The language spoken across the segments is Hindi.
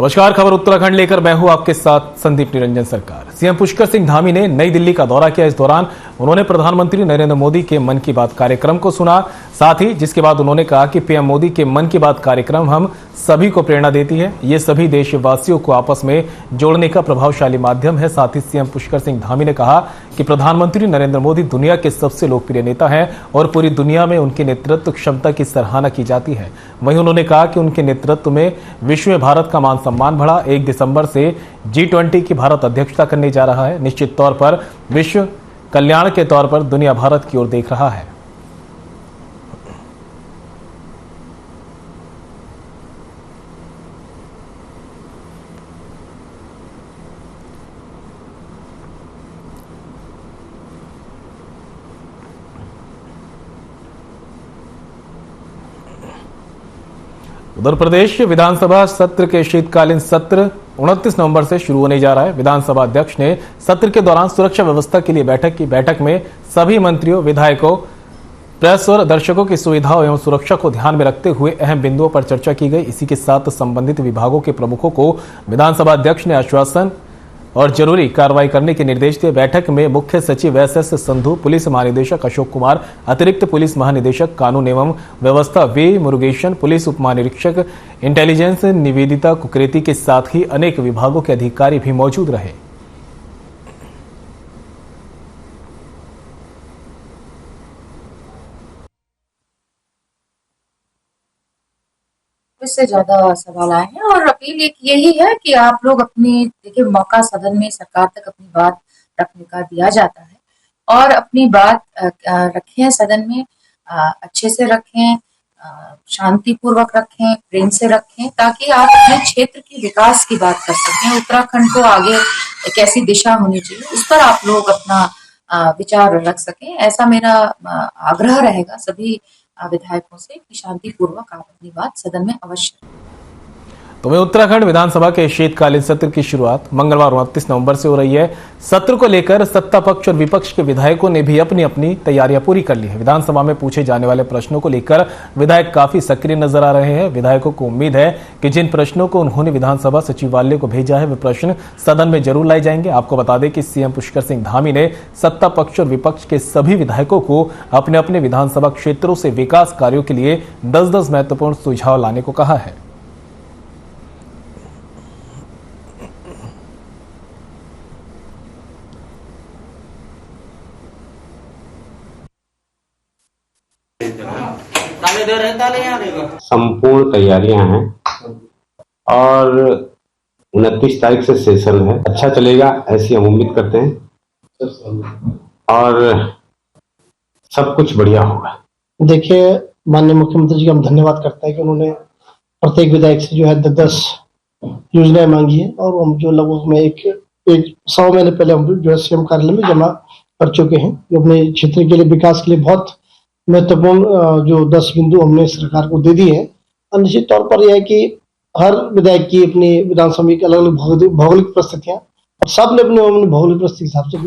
नमस्कार, खबर उत्तराखंड लेकर मैं हूं आपके साथ संदीप निरंजन सरकार। सीएम पुष्कर सिंह धामी ने नई दिल्ली का दौरा किया। इस दौरान उन्होंने प्रधानमंत्री नरेंद्र मोदी के मन की बात कार्यक्रम को सुना, साथ ही जिसके बाद उन्होंने कहा कि पीएम मोदी के मन की बात कार्यक्रम हम सभी को प्रेरणा देती है। ये सभी देशवासियों को आपस में जोड़ने का प्रभावशाली माध्यम है। साथ ही सीएम पुष्कर सिंह धामी ने कहा कि प्रधानमंत्री नरेंद्र मोदी दुनिया के सबसे लोकप्रिय नेता हैं और पूरी दुनिया में उनकी नेतृत्व क्षमता की सराहना की जाती है। वहीं उन्होंने कहा कि उनके नेतृत्व में विश्व में भारत का मान सम्मान बढ़ा। 1 दिसंबर से G20 की भारत अध्यक्षता करने जा रहा है। निश्चित तौर पर विश्व कल्याण के तौर पर दुनिया भारत की ओर देख रहा है। उधर प्रदेश विधानसभा सत्र के शीतकालीन सत्र 29 नवंबर से शुरू होने जा रहा है। विधानसभा अध्यक्ष ने सत्र के दौरान सुरक्षा व्यवस्था के लिए बैठक की। बैठक में सभी मंत्रियों, विधायकों, प्रेस और दर्शकों की सुविधाओं एवं सुरक्षा को ध्यान में रखते हुए अहम बिंदुओं पर चर्चा की गई। इसी के साथ संबंधित विभागों के प्रमुखों को विधानसभा अध्यक्ष ने आश्वासन और जरूरी कार्रवाई करने के निर्देश दिए। बैठक में मुख्य सचिव SS संधू, पुलिस महानिदेशक अशोक कुमार, अतिरिक्त पुलिस महानिदेशक कानून एवं व्यवस्था V मुरुगेशन, पुलिस उप महानिरीक्षक इंटेलिजेंस निवेदिता कुकरेती के साथ ही अनेक विभागों के अधिकारी भी मौजूद रहे। इससे ज्यादा सवाल आए हैं और अपील एक यही है कि आप लोग अपनी देखिए मौका सदन में सरकार तक अपनी बात रखने का दिया जाता है और अपनी बात रखें सदन में, अच्छे से रखें, शांतिपूर्वक रखें, प्रेम से रखें, ताकि आप अपने क्षेत्र के विकास की बात कर सकें। उत्तराखंड को आगे कैसी दिशा होनी चाहिए उस पर आप लोग अपना विचार रख सकें। ऐसा मेरा आग्रह रहेगा सभी विधायकों से कि शांतिपूर्वक आप अपनी बात सदन में अवश्य। तो वहीं उत्तराखंड विधानसभा के शीतकालीन सत्र की शुरुआत मंगलवार 29 नवंबर से हो रही है। सत्र को लेकर सत्ता पक्ष और विपक्ष के विधायकों ने भी अपनी अपनी तैयारियां पूरी कर ली है। विधानसभा में पूछे जाने वाले प्रश्नों को लेकर विधायक काफी सक्रिय नजर आ रहे हैं। विधायकों को उम्मीद है कि जिन प्रश्नों को उन्होंने विधानसभा सचिवालय को भेजा है वे प्रश्न सदन में जरूर लाए जाएंगे। आपको बता दें कि सीएम पुष्कर सिंह धामी ने सत्ता पक्ष और विपक्ष के सभी विधायकों को अपने अपने विधानसभा क्षेत्रों से विकास कार्यों के लिए 10-10 महत्वपूर्ण सुझाव लाने को कहा है। संपूर्ण तैयारियां हैं और 29 तारीख से सेशन है। अच्छा चलेगा ऐसी हम उम्मीद करते हैं और सब कुछ बढ़िया होगा। देखिए, माननीय मुख्यमंत्री जी का हम धन्यवाद करते हैं कि उन्होंने प्रत्येक विधायक से जो है 10 योजनाएं मांगी है और हम जो लगभग में एक 100 महीने पहले हम जो है सीएम कार्यालय में जमा कर चुके हैं, जो अपने क्षेत्र के लिए विकास के लिए बहुत महत्वपूर्ण जो 10 बिंदु हमने सरकार को दे दिए हैं। और निश्चित तौर पर यह है कि हर विधायक की अपनी विधानसभा की अलग अलग भौगोलिक परिस्थितियां और सब ने अपनी भौगोलिक परिस्थिति के हिसाब से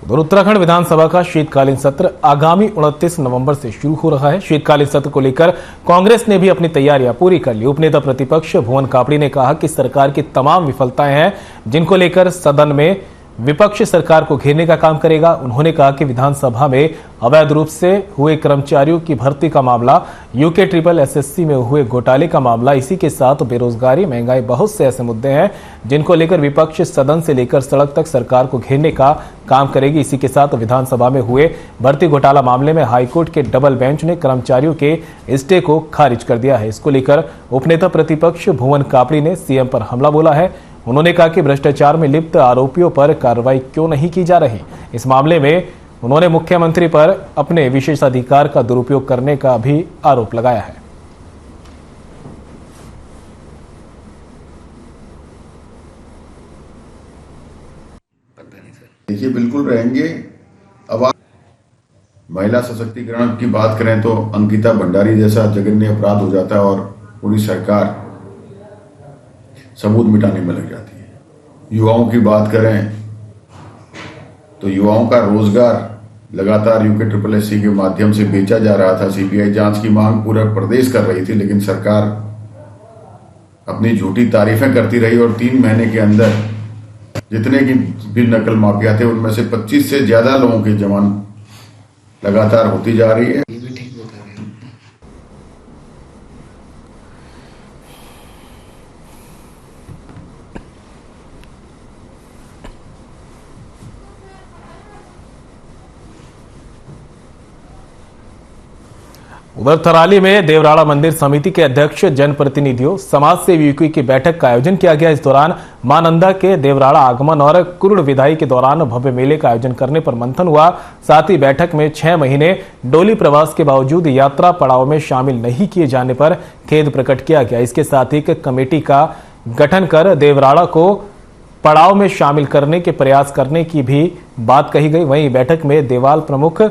उधर उत्तराखंड विधानसभा का शीतकालीन सत्र आगामी 29 नवंबर से शुरू हो रहा है। शीतकालीन सत्र को लेकर कांग्रेस ने भी अपनी तैयारियां पूरी कर ली। उपनेता प्रतिपक्ष भुवन कापड़ी ने कहा कि सरकार की तमाम विफलताएं हैं जिनको लेकर सदन में विपक्ष सरकार को घेरने का काम करेगा। उन्होंने कहा कि विधानसभा में अवैध रूप से हुए कर्मचारियों की भर्ती का मामला, UK ट्रिपल SSC में हुए घोटाले का मामला, इसी के साथ बेरोजगारी, महंगाई, बहुत से ऐसे मुद्दे हैं जिनको लेकर विपक्ष सदन से लेकर सड़क तक सरकार को घेरने का काम करेगी। इसी के साथ विधानसभा में हुए भर्ती घोटाला मामले में हाईकोर्ट के डबल बेंच ने कर्मचारियों के स्टे को खारिज कर दिया है। इसको लेकर उपनेता प्रतिपक्ष भुवन कापड़ी ने सीएम पर हमला बोला है। उन्होंने कहा कि भ्रष्टाचार में लिप्त आरोपियों पर कार्रवाई क्यों नहीं की जा रही। इस मामले में उन्होंने मुख्यमंत्री पर अपने विशेषाधिकार का दुरुपयोग करने का भी आरोप लगाया है। देखिए, बिल्कुल रहेंगे। अब महिला सशक्तिकरण की बात करें तो अंकिता भंडारी जैसा जघन्य अपराध हो जाता है और पूरी सरकार सबूत मिटाने में लग जाती है। युवाओं की बात करें तो युवाओं का रोजगार लगातार UK ट्रिपल SC के माध्यम से बेचा जा रहा था। CBI जांच की मांग पूरा प्रदेश कर रही थी, लेकिन सरकार अपनी झूठी तारीफें करती रही और 3 महीने के अंदर जितने की भी नकल माफिया थे उनमें से 25 से ज्यादा लोगों की जमानत लगातार होती जा रही है। उधर थराली में देवराड़ा मंदिर समिति के अध्यक्ष, जनप्रतिनिधियों, समाज सेवकों की बैठक का आयोजन किया गया। इस दौरान मां नंदा के देवराड़ा आगमन और कुरुड़ विदाई के दौरान भव्य मेले का आयोजन करने पर मंथन हुआ। साथ ही बैठक में 6 महीने डोली प्रवास के बावजूद यात्रा पड़ाव में शामिल नहीं किए जाने पर खेद प्रकट किया गया। इसके साथ ही एक कमेटी का गठन कर देवराड़ा को पड़ाव में शामिल करने के प्रयास करने की भी बात कही गई। वहीं बैठक में देवाल प्रमुख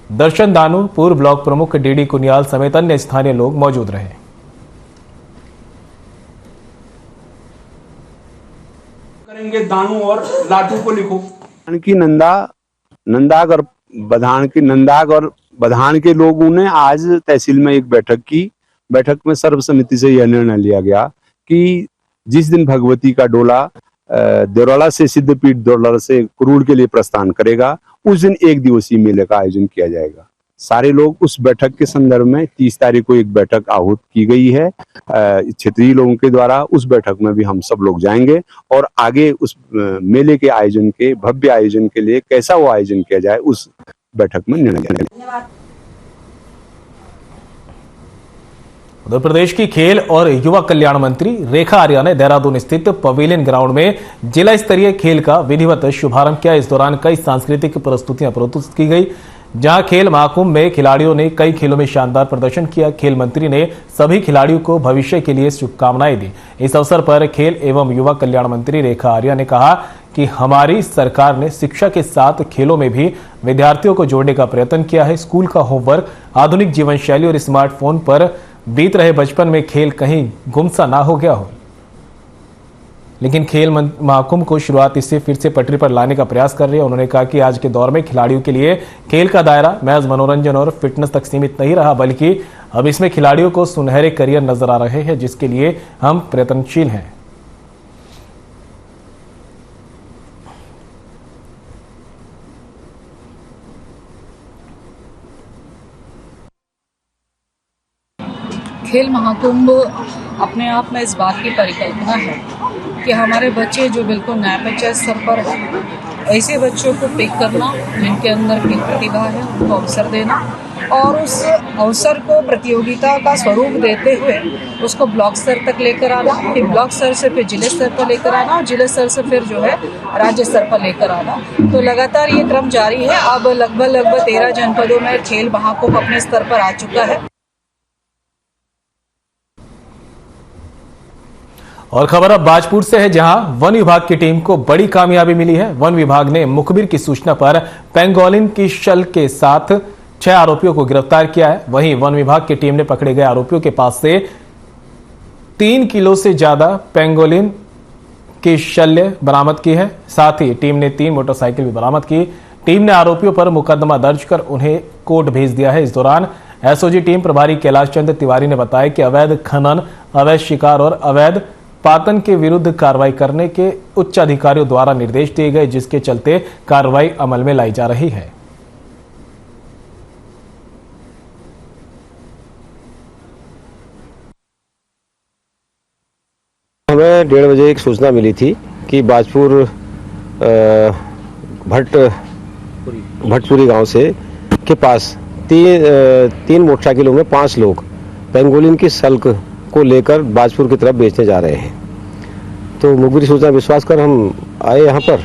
दर्शन दानू, पूर्व ब्लॉक प्रमुख डीडी कुनियाल समेत अन्य स्थानीय लोग मौजूद रहे। करेंगे दानू और लाटू को लिखो की नंदाग और बधान के लोगों ने आज तहसील में एक बैठक की। बैठक में सर्वसम्मति से यह निर्णय लिया गया कि जिस दिन भगवती का डोला देवराड़ा से सिद्धपीठ देवराड़ा से कुरूड़ के लिए प्रस्थान करेगा, उस दिन 1 दिवसीय मेले का आयोजन किया जाएगा। सारे लोग उस बैठक के संदर्भ में 30 तारीख को एक बैठक आहूत की गई है क्षेत्रीय लोगों के द्वारा। उस बैठक में भी हम सब लोग जाएंगे और आगे उस मेले के आयोजन के भव्य आयोजन के लिए कैसा वो आयोजन किया जाए उस बैठक में निर्णय करेंगे। उधर प्रदेश की खेल और युवा कल्याण मंत्री रेखा आर्या ने देहरादून स्थित पवेलियन ग्राउंड में जिला स्तरीय खेल का विधिवत शुभारंभ किया। इस दौरान कई सांस्कृतिक प्रस्तुतियां प्रस्तुत की गई। जहां खेल महाकुंभ में खिलाड़ियों ने कई खेलों में शानदार प्रदर्शन किया। खेल मंत्री ने सभी खिलाड़ियों को भविष्य के लिए शुभकामनाएं दी। इस अवसर पर खेल एवं युवा कल्याण मंत्री रेखा आर्या ने कहा कि हमारी सरकार ने शिक्षा के साथ खेलों में भी विद्यार्थियों को जोड़ने का प्रयत्न किया है। स्कूल का होमवर्क, आधुनिक जीवन शैली और स्मार्टफोन पर बीत रहे बचपन में खेल कहीं गुमसा ना हो गया हो। लेकिन खेल महाकुंभ को शुरुआत इससे फिर से पटरी पर लाने का प्रयास कर रही है। उन्होंने कहा कि आज के दौर में खिलाड़ियों के लिए खेल का दायरा महज मनोरंजन और फिटनेस तक सीमित नहीं रहा, बल्कि अब इसमें खिलाड़ियों को सुनहरे करियर नजर आ रहे हैं, जिसके लिए हम प्रयत्नशील हैं। खेल महाकुंभ अपने आप में इस बात की परिकल्पना है कि हमारे बच्चे जो बिल्कुल नैपचर स्तर पर हैं, ऐसे बच्चों को पिक करना जिनके अंदर की प्रतिभा है, उनको अवसर देना और उस अवसर को प्रतियोगिता का स्वरूप देते हुए उसको ब्लॉक स्तर तक लेकर आना, फिर ब्लॉक स्तर से फिर जिले स्तर पर लेकर आना और जिले स्तर से फिर जो है राज्य स्तर पर लेकर आना। तो लगातार ये क्रम जारी है। अब लगभग 13 जनपदों में खेल महाकुंभ अपने स्तर पर आ चुका है। और खबर अब बाजपुर से है, जहां वन विभाग की टीम को बड़ी कामयाबी मिली है। वन विभाग ने मुखबिर की सूचना पर पेंगोलिन की शल के साथ 6 आरोपियों को गिरफ्तार किया है। वहीं वन विभाग की टीम ने पकड़े गए आरोपियों के पास से 3 किलो से ज्यादा पेंगोलिन की शल्य बरामद की है। साथ ही टीम ने 3 मोटरसाइकिल भी बरामद की। टीम ने आरोपियों पर मुकदमा दर्ज कर उन्हें कोर्ट भेज दिया है। इस दौरान एसओजी टीम प्रभारी कैलाश चंद्र तिवारी ने बताया कि अवैध खनन, अवैध शिकार और अवैध पातन के विरुद्ध कार्रवाई करने के उच्च अधिकारियों द्वारा निर्देश दिए गए, जिसके चलते कार्रवाई अमल में लाई जा रही है। हमें 1:30 बजे एक सूचना मिली थी कि बाजपुर भटपुरी गांव से के पास 3 मोटरसाइकिलों में 5 लोग पेंगोलिन की सल्क को लेकर बाजपुर की तरफ बेचने जा रहे हैं। तो मुखबिर सूचना विश्वास कर हम आए यहाँ पर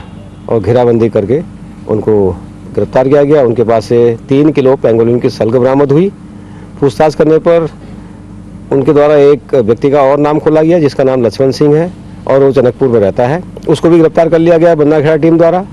और घेराबंदी करके उनको गिरफ्तार किया गया। उनके पास से 3 किलो पेंगोलिन की सल्क बरामद हुई। पूछताछ करने पर उनके द्वारा एक व्यक्ति का और नाम खोला गया, जिसका नाम लक्ष्मण सिंह है और वो जनकपुर में रहता है। उसको भी गिरफ्तार कर लिया गया बन्नाखेड़ा टीम द्वारा।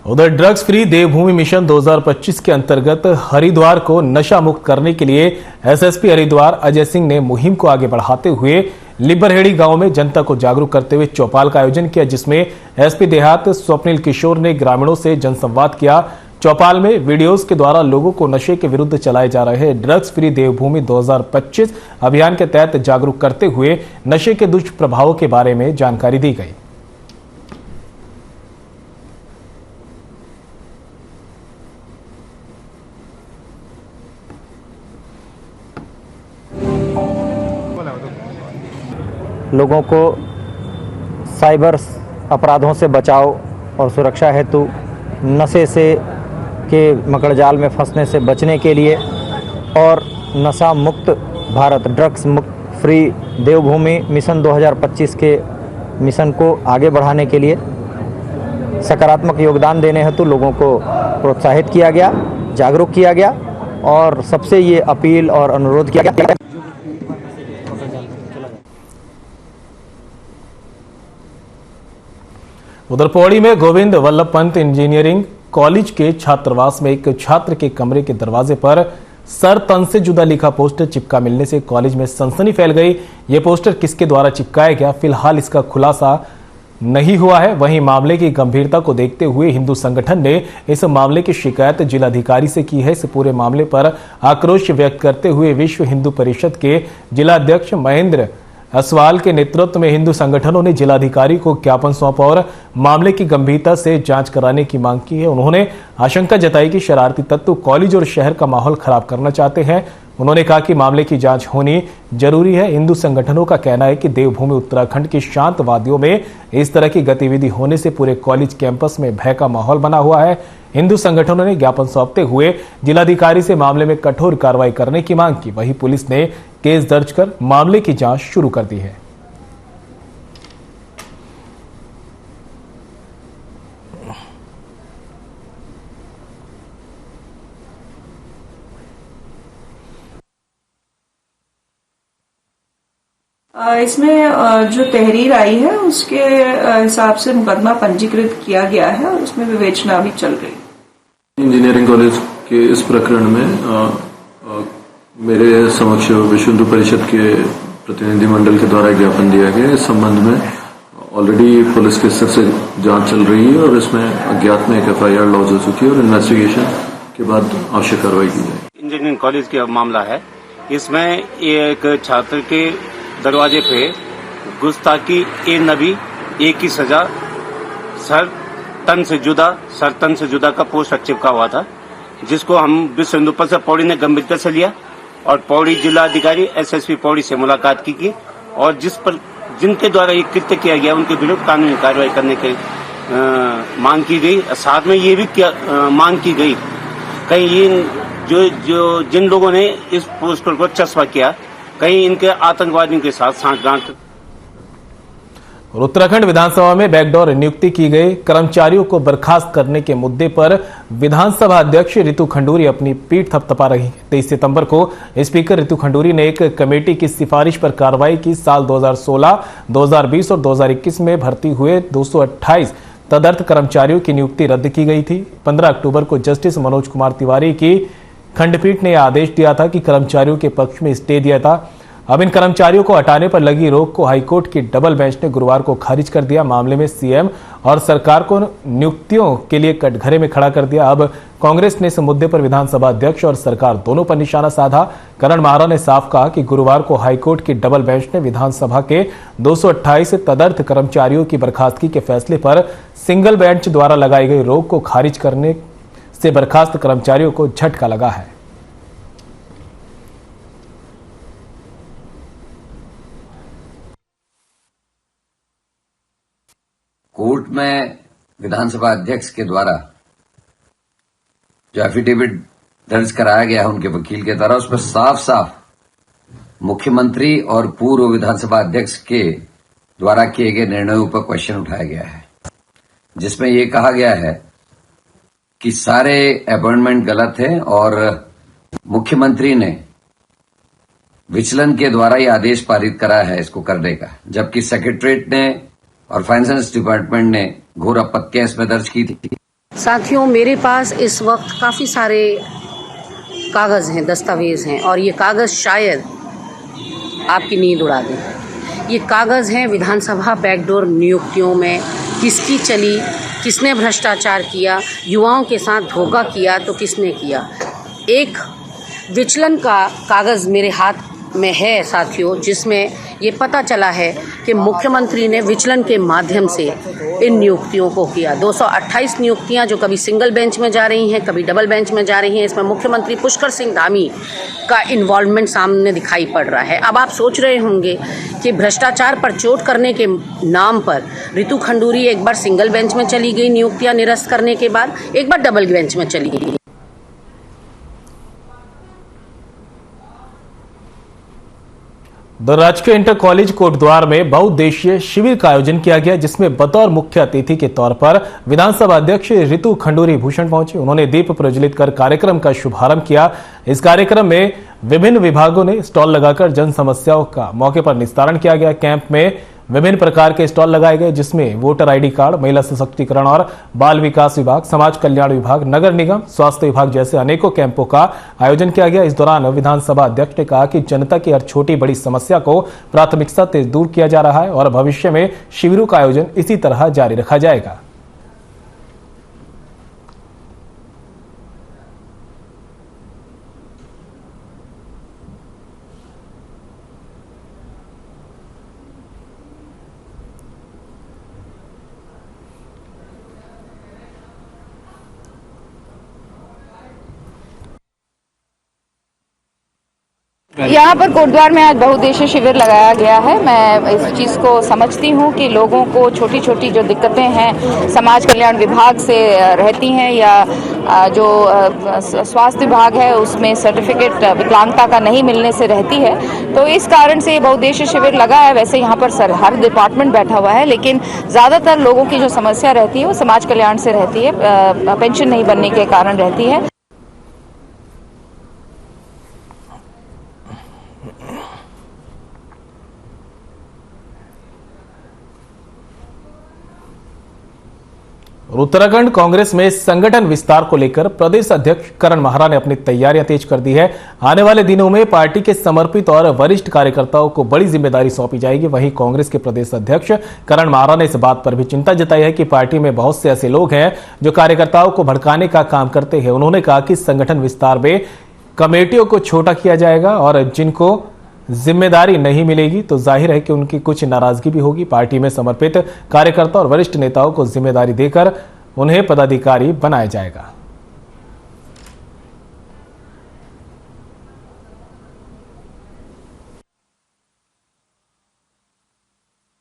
उधर ड्रग्स फ्री देवभूमि मिशन 2025 के अंतर्गत हरिद्वार को नशा मुक्त करने के लिए एसएसपी हरिद्वार अजय सिंह ने मुहिम को आगे बढ़ाते हुए लिबरहेड़ी गांव में जनता को जागरूक करते हुए चौपाल का आयोजन किया, जिसमें एसपी देहात स्वप्निल किशोर ने ग्रामीणों से जनसंवाद किया। चौपाल में वीडियोस के द्वारा लोगों को नशे के विरुद्ध चलाए जा रहे ड्रग्स फ्री देवभूमि 2025 अभियान के तहत जागरूक करते हुए नशे के दुष्प्रभावों के बारे में जानकारी दी गई। लोगों को साइबर अपराधों से बचाव और सुरक्षा हेतु नशे से के मकड़जाल में फंसने से बचने के लिए और नशा मुक्त भारत ड्रग्स मुक्त फ्री देवभूमि मिशन 2025 के मिशन को आगे बढ़ाने के लिए सकारात्मक योगदान देने हेतु लोगों को प्रोत्साहित किया गया, जागरूक किया गया और सबसे ये अपील और अनुरोध किया गया। उधर पौड़ी में गोविंद वल्लभ पंत इंजीनियरिंग कॉलेज के छात्रावास में एक छात्र के कमरे के दरवाजे पर सर तन से जुदा लिखा पोस्टर चिपका मिलने से कॉलेज में सनसनी फैल गई। ये पोस्टर किसके द्वारा चिपकाया गया, फिलहाल इसका खुलासा नहीं हुआ है। वहीं मामले की गंभीरता को देखते हुए हिंदू संगठन ने इस मामले की शिकायत जिलाधिकारी से की है। इस पूरे मामले पर आक्रोश व्यक्त करते हुए विश्व हिंदू परिषद के जिलाध्यक्ष महेंद्र असवाल के नेतृत्व में हिंदू संगठनों ने जिलाधिकारी को ज्ञापन सौंपा और मामले की गंभीरता से जांच कराने की मांग की है। उन्होंने आशंका जताई कि शरारती तत्व कॉलेज और शहर का माहौल खराब करना चाहते हैं। उन्होंने कहा कि मामले की जांच होनी जरूरी है। हिंदू संगठनों का कहना है कि देवभूमि उत्तराखंड की शांत वादियों में इस तरह की गतिविधि होने से पूरे कॉलेज कैंपस में भय का माहौल बना हुआ है। हिंदू संगठनों ने ज्ञापन सौंपते हुए जिलाधिकारी से मामले में कठोर कार्रवाई करने की मांग की। वहीं पुलिस ने केस दर्ज कर मामले की जांच शुरू कर दी है। इसमें जो तहरीर आई है उसके हिसाब से मुकदमा पंजीकृत किया गया है और उसमें विवेचना भी चल रही है। इंजीनियरिंग कॉलेज के इस प्रकरण में मेरे समक्ष विश्व हिंदू परिषद के प्रतिनिधिमंडल के द्वारा ज्ञापन दिया गया। इस संबंध में ऑलरेडी पुलिस के स्तर से जांच चल रही है और इसमें अज्ञात में एक FIR लॉन्च हो चुकी है और इन्वेस्टिगेशन के बाद आवश्यक कार्रवाई की जाएगी। इंजीनियरिंग कॉलेज का मामला है। इसमें एक छात्र के दरवाजे पे गुस्ताखी ए नबी एक की सजा सर तन से जुदा का पोस्टर चिपका हुआ था, जिसको हम विश्व हिंदू परिषद पौड़ी ने गंभीरता से लिया और पौड़ी जिलाधिकारी SSP पौड़ी से मुलाकात की और जिनके द्वारा ये कृत्य किया गया उनके विरुद्ध कानूनी कार्रवाई करने की मांग की गई। साथ में ये भी मांग की गई कहीं ये जो जिन लोगों ने इस पोस्टर को चस्पा किया कहीं इनके आतंकवादियों के साथ सांठगांठ। और उत्तराखंड विधानसभा में बैकडोर नियुक्ति की गई कर्मचारियों को बर्खास्त करने के मुद्दे पर विधानसभा अध्यक्ष रितु खंडूरी अपनी पीठ थपथपा रही। 23 सितंबर को स्पीकर रितु खंडूरी ने एक कमेटी की सिफारिश पर कार्रवाई की। साल 2016, 2020 और 2021 में भर्ती हुए 228 तदर्थ कर्मचारियों की नियुक्ति रद्द की गई थी। 15 अक्टूबर को जस्टिस मनोज कुमार तिवारी की खंडपीठ ने आदेश दिया था कि कर्मचारियों के पक्ष में स्टे दिया था। अब इन कर्मचारियों को हटाने पर लगी रोक को हाईकोर्ट की डबल बेंच ने गुरुवार को खारिज कर दिया। मामले में सीएम और सरकार को नियुक्तियों के लिए कटघरे में खड़ा कर दिया। अब कांग्रेस ने इस मुद्दे पर विधानसभा अध्यक्ष और सरकार दोनों पर निशाना साधा। करण माहरा ने साफ कहा कि गुरुवार को हाईकोर्ट की डबल बेंच ने विधानसभा के 228 तदर्थ कर्मचारियों की बर्खास्तगी के फैसले पर सिंगल बेंच द्वारा लगाई गई रोक को खारिज करने से बर्खास्त कर्मचारियों को झटका लगा है। कोर्ट में विधानसभा अध्यक्ष के द्वारा जो एफिडेविट दर्ज कराया गया है उनके वकील के द्वारा, उसमें साफ साफ मुख्यमंत्री और पूर्व विधानसभा अध्यक्ष के द्वारा किए गए निर्णयों पर क्वेश्चन उठाया गया है, जिसमें यह कहा गया है कि सारे अपॉइंटमेंट गलत है और मुख्यमंत्री ने विचलन के द्वारा यह आदेश पारित करा है इसको करने का, जबकि सेक्रेटरीट ने और फाइनेंस डिपार्टमेंट ने घोर आपत्तियां इसमें दर्ज की थी। साथियों, मेरे पास इस वक्त काफी सारे कागज हैं, दस्तावेज हैं और ये कागज शायद आपकी नींद उड़ा दें। ये कागज़ हैं विधानसभा बैकडोर नियुक्तियों में किसकी चली, किसने भ्रष्टाचार किया, युवाओं के साथ धोखा किया तो किसने किया। एक विचलन का कागज़ मेरे हाथ में है साथियों, जिसमें ये पता चला है कि मुख्यमंत्री ने विचलन के माध्यम से इन नियुक्तियों को किया। 228 नियुक्तियां जो कभी सिंगल बेंच में जा रही हैं, कभी डबल बेंच में जा रही हैं, इसमें मुख्यमंत्री पुष्कर सिंह धामी का इन्वॉल्वमेंट सामने दिखाई पड़ रहा है। अब आप सोच रहे होंगे कि भ्रष्टाचार पर चोट करने के नाम पर रितु खंडूरी एक बार सिंगल बेंच में चली गई नियुक्तियां निरस्त करने के बाद, एक बार डबल बेंच में चली गई। राजकीय इंटर कॉलेज कोटद्वार में बहुउद्देशीय शिविर का आयोजन किया गया, जिसमें बतौर मुख्य अतिथि के तौर पर विधानसभा अध्यक्ष रितु खंडूरी भूषण पहुंचे। उन्होंने दीप प्रज्वलित कर कार्यक्रम का शुभारंभ किया। इस कार्यक्रम में विभिन्न विभागों ने स्टॉल लगाकर जन समस्याओं का मौके पर निस्तारण किया गया। कैंप में विभिन्न प्रकार के स्टॉल लगाए गए, जिसमें वोटर आईडी कार्ड, महिला सशक्तिकरण और बाल विकास विभाग, समाज कल्याण विभाग, नगर निगम, स्वास्थ्य विभाग जैसे अनेकों कैंपों का आयोजन किया गया। इस दौरान विधानसभा अध्यक्ष ने कहा कि जनता की हर छोटी बड़ी समस्या को प्राथमिकता से दूर किया जा रहा है और भविष्य में शिविरों का आयोजन इसी तरह जारी रखा जाएगा। यहाँ पर कोटद्वार में आज बहुउद्देशीय शिविर लगाया गया है। मैं इस चीज़ को समझती हूँ कि लोगों को छोटी छोटी जो दिक्कतें हैं समाज कल्याण विभाग से रहती हैं या जो स्वास्थ्य विभाग है उसमें सर्टिफिकेट विकलांगता का नहीं मिलने से रहती है, तो इस कारण से ये बहुउद्देशीय शिविर लगा है। वैसे यहाँ पर हर डिपार्टमेंट बैठा हुआ है, लेकिन ज़्यादातर लोगों की जो समस्या रहती है वो समाज कल्याण से रहती है, पेंशन नहीं बनने के कारण रहती है। उत्तराखंड कांग्रेस में संगठन विस्तार को लेकर प्रदेश अध्यक्ष करण माहरा ने अपनी तैयारियां तेज कर दी है। आने वाले दिनों में पार्टी के समर्पित और वरिष्ठ कार्यकर्ताओं को बड़ी जिम्मेदारी सौंपी जाएगी। वहीं कांग्रेस के प्रदेश अध्यक्ष करण माहरा ने इस बात पर भी चिंता जताई है कि पार्टी में बहुत से ऐसे लोग हैं जो कार्यकर्ताओं को भड़काने का काम करते हैं। उन्होंने कहा कि संगठन विस्तार में कमेटियों को छोटा किया जाएगा और जिनको जिम्मेदारी नहीं मिलेगी तो जाहिर है कि उनकी कुछ नाराजगी भी होगी। पार्टी में समर्पित कार्यकर्ता और वरिष्ठ नेताओं को जिम्मेदारी देकर उन्हें पदाधिकारी बनाया जाएगा।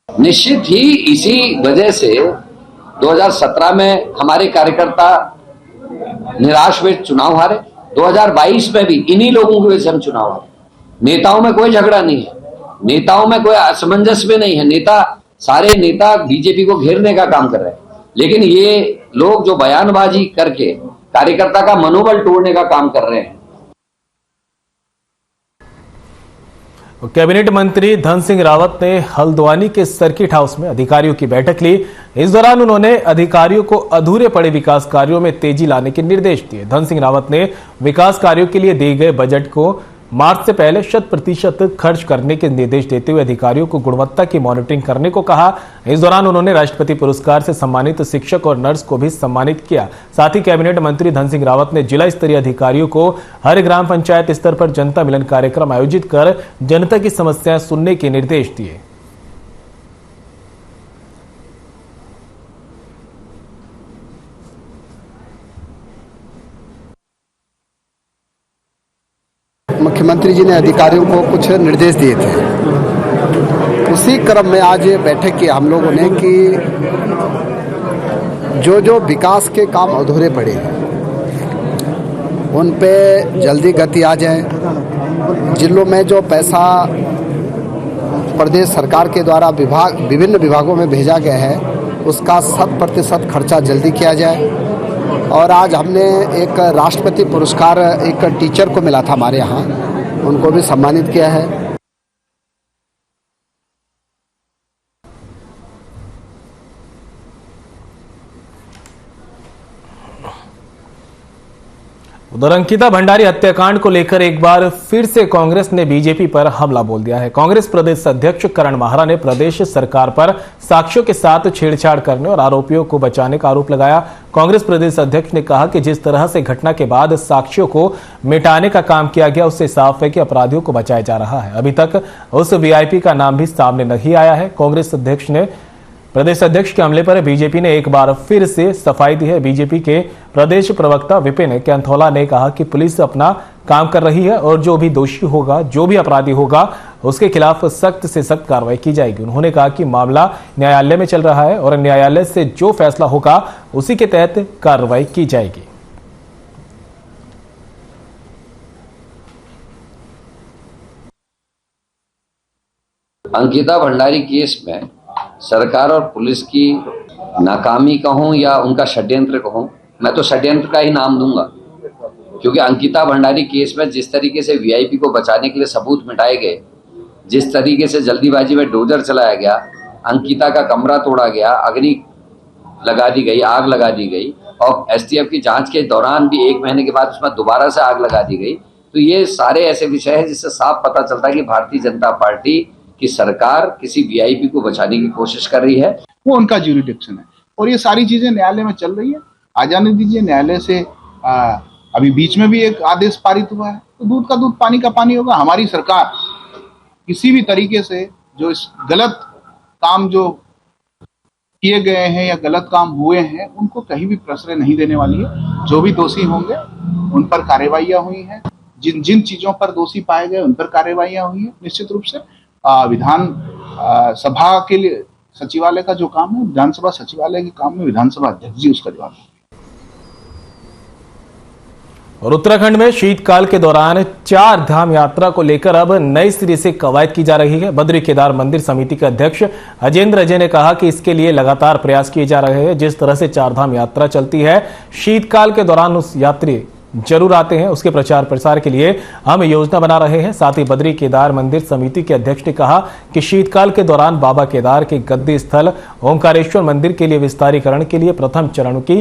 निश्चित ही इसी वजह से 2017 में हमारे कार्यकर्ता निराश हुए, चुनाव हारे। 2022 में भी इन्हीं लोगों की वजह से हम चुनाव हारे। नेताओं में कोई झगड़ा नहीं है, नेताओं में कोई असमंजस भी नहीं है। सारे नेता बीजेपी को घेरने का काम कर रहे हैं, लेकिन ये लोग जो बयानबाजी करके कार्यकर्ता का मनोबल तोड़ने का काम कर रहे हैं। कैबिनेट मंत्री धन सिंह रावत ने हल्द्वानी के सर्किट हाउस में अधिकारियों की बैठक ली। इस दौरान उन्होंने अधिकारियों को अधूरे पड़े विकास कार्यों में तेजी लाने के निर्देश दिए। धन सिंह रावत ने विकास कार्यों के लिए दिए गए बजट को मार्च से पहले 100% खर्च करने के निर्देश देते हुए अधिकारियों को गुणवत्ता की मॉनिटरिंग करने को कहा। इस दौरान उन्होंने राष्ट्रपति पुरस्कार से सम्मानित शिक्षक और नर्स को भी सम्मानित किया। साथ ही कैबिनेट मंत्री धन सिंह रावत ने जिला स्तरीय अधिकारियों को हर ग्राम पंचायत स्तर पर जनता मिलन कार्यक्रम आयोजित कर जनता की समस्याएं सुनने के निर्देश दिए। मुख्यमंत्री जी ने अधिकारियों को कुछ निर्देश दिए थे। उसी क्रम में आज ये बैठक की हम लोगों ने कि जो विकास के काम अधूरे पड़े हैं उन पे जल्दी गति आ जाए। जिलों में जो पैसा प्रदेश सरकार के द्वारा विभिन्न विभागों में भेजा गया है उसका 100% खर्चा जल्दी किया जाए। और आज हमने एक राष्ट्रपति पुरस्कार एक टीचर को मिला था हमारे यहाँ, उनको भी सम्मानित किया है। उधर अंकिता भंडारी हत्याकांड को लेकर एक बार फिर से कांग्रेस ने बीजेपी पर हमला बोल दिया है। कांग्रेस प्रदेश अध्यक्ष करण माहरा ने प्रदेश सरकार पर साक्ष्यों के साथ छेड़छाड़ करने और आरोपियों को बचाने का आरोप लगाया। कांग्रेस प्रदेश अध्यक्ष ने कहा कि जिस तरह से घटना के बाद साक्ष्यों को मिटाने का काम किया गया, उससे साफ है कि अपराधियों को बचाया जा रहा है। अभी तक उस वीआईपी का नाम भी सामने नहीं आया है। कांग्रेस अध्यक्ष ने प्रदेश अध्यक्ष के हमले पर बीजेपी ने एक बार फिर से सफाई दी है। बीजेपी के प्रदेश प्रवक्ता विपिन कैंथोला ने कहा कि पुलिस अपना काम कर रही है और जो भी दोषी होगा, जो भी अपराधी होगा, उसके खिलाफ सख्त से सख्त कार्रवाई की जाएगी। उन्होंने कहा कि मामला न्यायालय में चल रहा है और न्यायालय से जो फैसला होगा उसी के तहत कार्रवाई की जाएगी। अंकिता भंडारी केस में सरकार और पुलिस की नाकामी कहूं या उनका षड्यंत्र कहूं, मैं तो षड्यंत्र का ही नाम दूंगा, क्योंकि अंकिता भंडारी केस में जिस तरीके से वीआईपी को बचाने के लिए सबूत मिटाए गए, जिस तरीके से जल्दीबाजी में डोजर चलाया गया, अंकिता का कमरा तोड़ा गया, अग्नि लगा दी गई, आग लगा दी गई, और एसटीएफ की जांच के दौरान भी 1 महीने के बाद उसमें दोबारा से आग लगा दी गई। तो ये सारे ऐसे विषय हैं जिससे साफ पता चलता है कि भारतीय जनता पार्टी की सरकार किसी वीआईपी को बचाने की कोशिश कर रही है। वो उनका ज्यूरिडिक्शन है और ये सारी चीजें न्यायालय में चल रही है। आ जाने दीजिए न्यायालय से। अभी बीच में भी एक आदेश पारित हुआ है, तो दूध का दूध पानी का पानी होगा। हमारी सरकार किसी भी तरीके से जो इस गलत काम जो किए गए हैं या गलत काम हुए हैं उनको कहीं भी प्रश्रय नहीं देने वाली है। जो भी दोषी होंगे उन पर कार्यवाहियां हुई हैं, जिन जिन चीजों पर दोषी पाए गए उन पर कार्यवाहियां हुई हैं। निश्चित रूप से विधान सभा के लिए सचिवालय का जो काम है, विधानसभा सचिवालय के काम में विधानसभा अध्यक्ष जी उसका जवाब देंगे। और उत्तराखंड में शीतकाल के दौरान 4 धाम यात्रा को लेकर अब नए सिरे से कवायद की जा रही है। बद्री केदार मंदिर समिति के अध्यक्ष अजेंद्र अजय ने कहा कि इसके लिए लगातार प्रयास किए जा रहे हैं। जिस तरह से 4 धाम यात्रा चलती है, शीतकाल के दौरान उस यात्री जरूर आते हैं, उसके प्रचार प्रसार के लिए हम योजना बना रहे हैं। साथ ही बद्री केदार मंदिर समिति के अध्यक्ष ने कहा कि शीतकाल के दौरान बाबा केदार के गद्दी स्थल ओंकारेश्वर मंदिर के लिए विस्तारीकरण के लिए प्रथम चरण की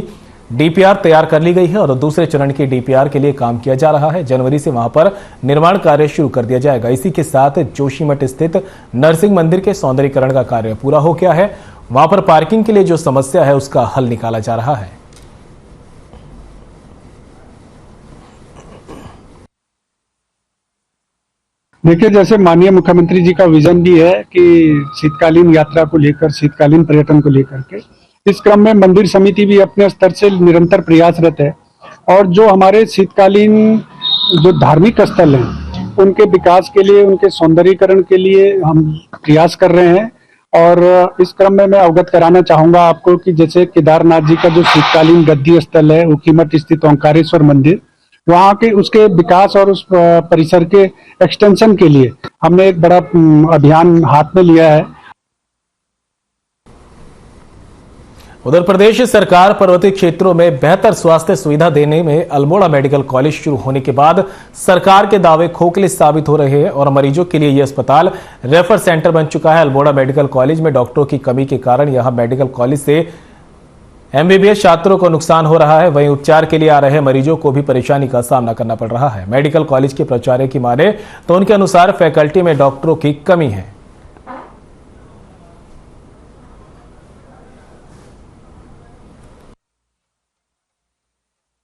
डीपीआर तैयार कर ली गई है और दूसरे चरण की डीपीआर के लिए काम किया जा रहा है। जनवरी से वहां पर निर्माण कार्य शुरू कर दिया जाएगा। इसी के साथ जोशीमठ स्थित नरसिंह मंदिर के सौंदर्यीकरण का कार्य पूरा हो गया है। वहां पर पार्किंग के लिए जो समस्या है उसका हल निकाला जा रहा है। देखिए, जैसे माननीय मुख्यमंत्री जी का विजन भी है कि शीतकालीन यात्रा को लेकर, शीतकालीन पर्यटन को लेकर के, इस क्रम में मंदिर समिति भी अपने स्तर से निरंतर प्रयासरत है और जो हमारे शीतकालीन जो धार्मिक स्थल हैं उनके विकास के लिए, उनके सौंदर्यीकरण के लिए हम प्रयास कर रहे हैं। और इस क्रम में मैं अवगत कराना चाहूंगा आपको कि जैसे केदारनाथ जी का जो शीतकालीन गद्दी स्थल है, ऊखीमठ स्थित ओंकारेश्वर मंदिर, वहाँ के उसके विकास और उस परिसर के एक्सटेंशन के लिए हमने एक बड़ा अभियान हाथ में लिया है। उधर प्रदेश सरकार पर्वतीय क्षेत्रों में बेहतर स्वास्थ्य सुविधा देने में अल्मोड़ा मेडिकल कॉलेज शुरू होने के बाद सरकार के दावे खोखले साबित हो रहे हैं और मरीजों के लिए यह अस्पताल रेफर सेंटर बन चुका है। अल्मोड़ा मेडिकल कॉलेज में डॉक्टरों की कमी के कारण यहां मेडिकल कॉलेज से एमबीबीएस छात्रों को नुकसान हो रहा है, वहीं उपचार के लिए आ रहे मरीजों को भी परेशानी का सामना करना पड़ रहा है। मेडिकल कॉलेज के प्राचार्य की माने तो उनके अनुसार फैकल्टी में डॉक्टरों की कमी है।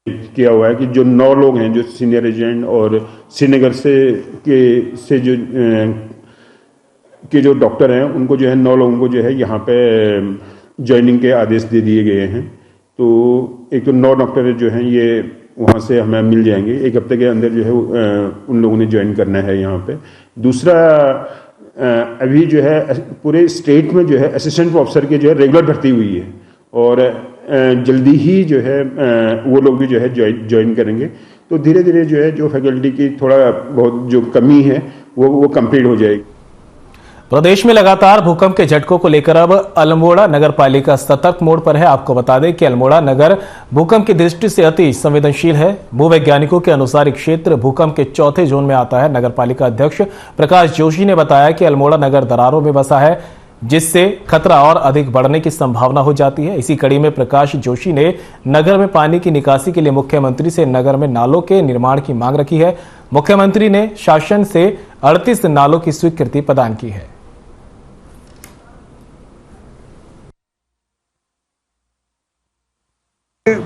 किया हुआ है कि जो 9 लोग हैं, जो सीनियर एजेंट और श्रीनगर से जो डॉक्टर हैं, उनको जो है 9 लोगों को जो है यहाँ पे ज्वाइनिंग के आदेश दे दिए गए हैं। तो एक तो 9 डॉक्टर जो हैं ये वहाँ से हमें मिल जाएंगे। 1 हफ्ते के अंदर जो है उन लोगों ने ज्वाइन करना है यहाँ पे। दूसरा, अभी जो है पूरे स्टेट में जो है असिस्टेंट प्रोफेसर के जो है रेगुलर भर्ती हुई है और जल्दी ही जो है वो लोग भी जो है ज्वाइन करेंगे। तो धीरे धीरे जो है जो फैकल्टी की थोड़ा बहुत जो कमी है वो कंप्लीट हो जाएगी। प्रदेश में लगातार भूकंप के झटकों को लेकर अब अल्मोड़ा नगर पालिका सतर्क मोड पर है। आपको बता दें कि अल्मोड़ा नगर भूकंप की दृष्टि से अति संवेदनशील है। भूवैज्ञानिकों के अनुसार ये क्षेत्र भूकंप के 4थे जोन में आता है। नगर पालिका अध्यक्ष प्रकाश जोशी ने बताया कि अल्मोड़ा नगर दरारों में बसा है। जिससे खतरा और अधिक बढ़ने की संभावना हो जाती है। इसी कड़ी में प्रकाश जोशी ने नगर में पानी की निकासी के लिए मुख्यमंत्री से नगर में नालों के निर्माण की मांग रखी है। मुख्यमंत्री ने शासन से 38 नालों की स्वीकृति प्रदान की है।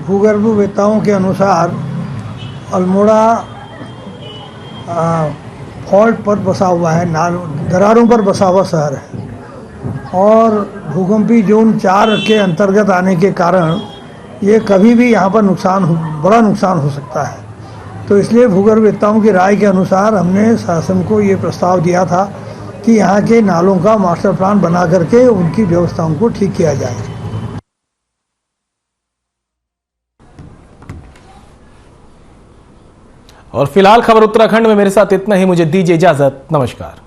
भूगर्भवेत्ताओं के अनुसार अल्मोड़ा फॉल्ट पर बसा हुआ है, दरारों पर बसा हुआ शहर है और भूकंपी जोन 4 के अंतर्गत आने के कारण ये कभी भी यहाँ पर बड़ा नुकसान हो सकता है। तो इसलिए भूगर्भवेत्ताओं की राय के अनुसार हमने शासन को ये प्रस्ताव दिया था कि यहाँ के नालों का मास्टर प्लान बना करके उनकी व्यवस्थाओं को ठीक किया जाए। और फिलहाल खबर उत्तराखंड में मेरे साथ इतना ही। मुझे दीजिए इजाजत। नमस्कार।